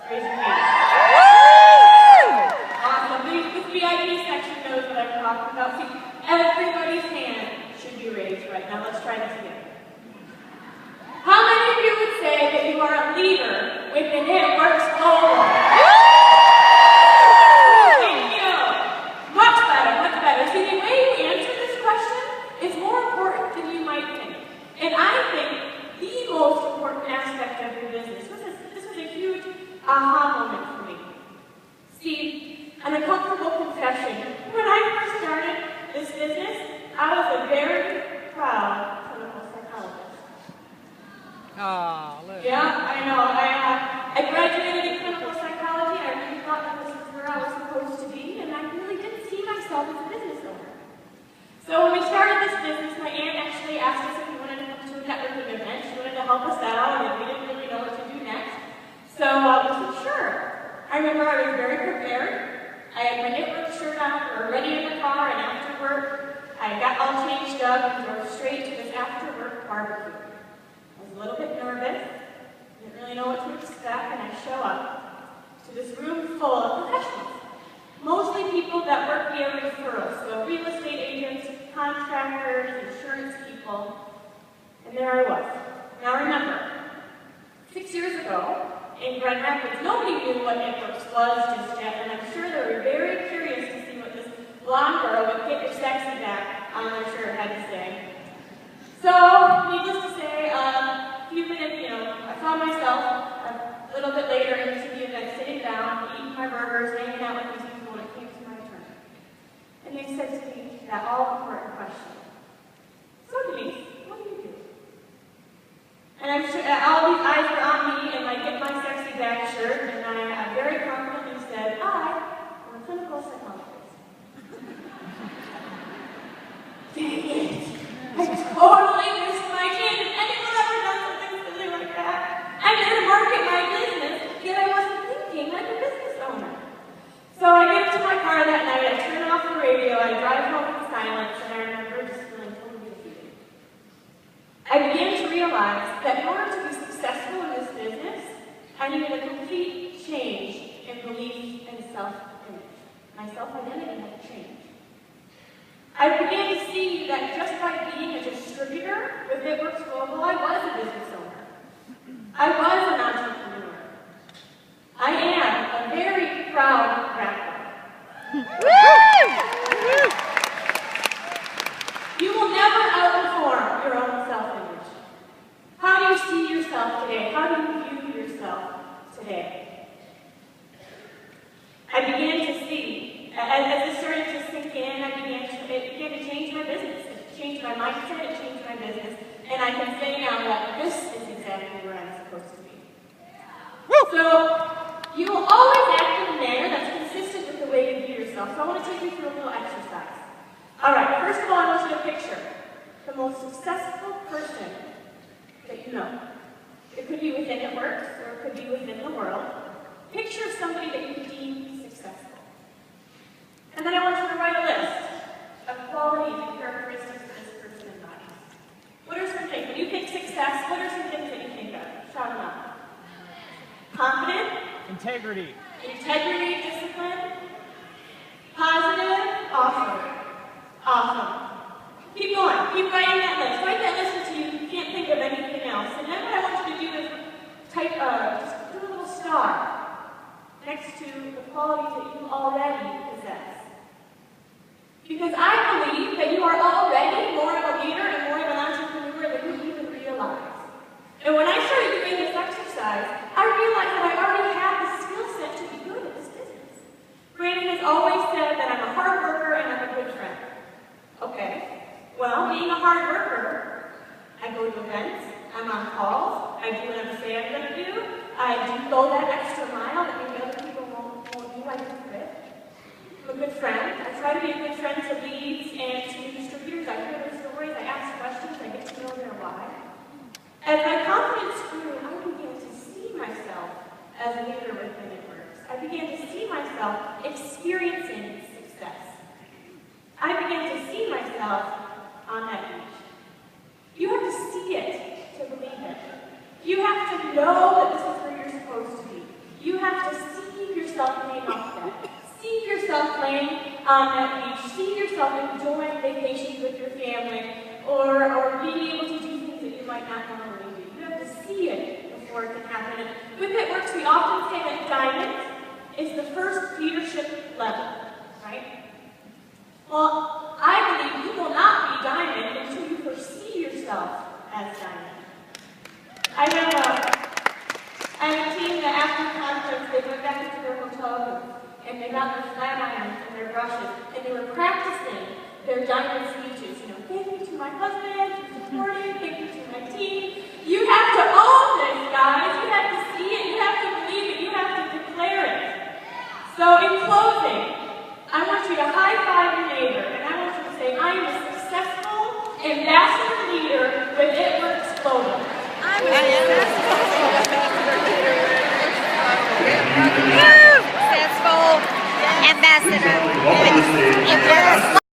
Raise your hand. Awesome. This VIP section knows what I'm talking about. See, everybody's hand should be raised right now. Let's try this again. How many of you would say that you are a leader within It Works Global? Thank you. Much better, much better. See, the way you answer this question is more important than you might think. And I think the most important aspect of your business, this was a huge aha moment for me. See, an uncomfortable confession. When I first started this business, I was a very proud clinical psychologist. Oh, yeah, I know. I graduated in clinical psychology. I really thought that this was where I was supposed to be, and I really didn't see myself as a business owner. So when we started this business, my aunt actually asked us if we wanted to come to a networking event. She wanted to help us out, and we didn't really know what to do next. So we said, sure. I remember I was very prepared. I had my It Works shirt on, we were ready in the car, and after work, I got all changed up and drove straight to this after-work barbecue. I was a little bit nervous, didn't really know what to expect, and I show up to this room full of professionals. Mostly people that work via referrals, so real estate agents, contractors, insurance people, and there I was. Now remember, 6 years ago, in Grand Rapids, nobody knew what It Works was just yet, and I'm sure they were very curious to see what this blonde girl with Get Your Sexy Back on their shirt had to say. So, needless to say, a few minutes, I found myself a little bit later into the event, sitting down, eating my burgers, hanging out with these people when it came to my turn. And they said to me that all-important question. So, Denise, what do you do? And I'm sure all these eyes were on me and my Get My Sexy Back shirt, and I very confidently said, I'm a clinical psychologist. Dang it! I totally missed my chance. If anyone ever done something silly like that, I'm there to market my business, yet I wasn't thinking like a business owner. So I get to my car that night, I turn off the radio, I drive home in silence, and I remember just feeling totally defeated. I began to realize that in order to be successful in this business, I needed a complete change in belief and self-image. My self-identity had to change. I began to see that just by being a distributor with It Works Global, I was a business owner. I was an entrepreneur. I am a very proud rapper. You will never outperform your own self-image. How do you see yourself today? How do you view yourself today? I began to see, as it started to sink in, it began to change my business. It changed my mindset, it changed my business, and I can say now that this is exactly where I'm supposed to be. So, you will always act in a manner that's consistent with the way you view yourself. So I want to take you through a little exercise. Alright, first of all, I want you to picture the most successful person that you know. It could be within It Works, or it could be within the world. Picture somebody that you deem successful. And then I want you to write a list of qualities and characteristics that this person embodies. What are some things? When you think success, what are some things that you think of? Shout them out. Confident. Integrity. Integrity, discipline. Positive. Awesome. Awesome. Keep going. Keep writing that list. Write that list until you can't think of anything else. And then what I want you to do is just put a little star next to the qualities that you already possess. Because I believe that you are already more of a leader and more of an entrepreneur than you even realize. And when I started doing this exercise, I realized that I already have the skill set to be good at this business. Brandon has always said that I'm a hard worker and I'm a good friend. Okay, well, being a hard worker, I go to events, I'm on calls, I do what I say I'm going to do, I do go that extra mile that maybe other people won't do, I do it. I'm a good friend. I try to be a good friend to leads and to distributors. I hear their stories, I ask questions, I get to know their why. As my confidence grew, I began to see myself as a leader within It Works. I began to see myself experiencing success. I began to see myself on that beach. You have to see it to believe it. You have to know that this is where you're supposed to be. You have playing on that beach, see yourself enjoying vacations with your family, or being able to do things that you might not normally do. You have to see it before it can happen. And with It Works, we often say that diamond is the first leadership level, right? Well, I believe you will not be diamond until you foresee yourself as diamond. I have a team that after the conference, they went back into their hotel room and they got their flat irons and their brushes and they were practicing their diamond speeches. You know, thank you to my husband for supporting, thank you to my team. You have to own this, guys. You have to see it, you have to believe it, you have to declare it. So in closing, I want you to high-five your neighbor and I want you to say, I am a successful ambassador leader with It Works Clothing. I'm a successful ambassador.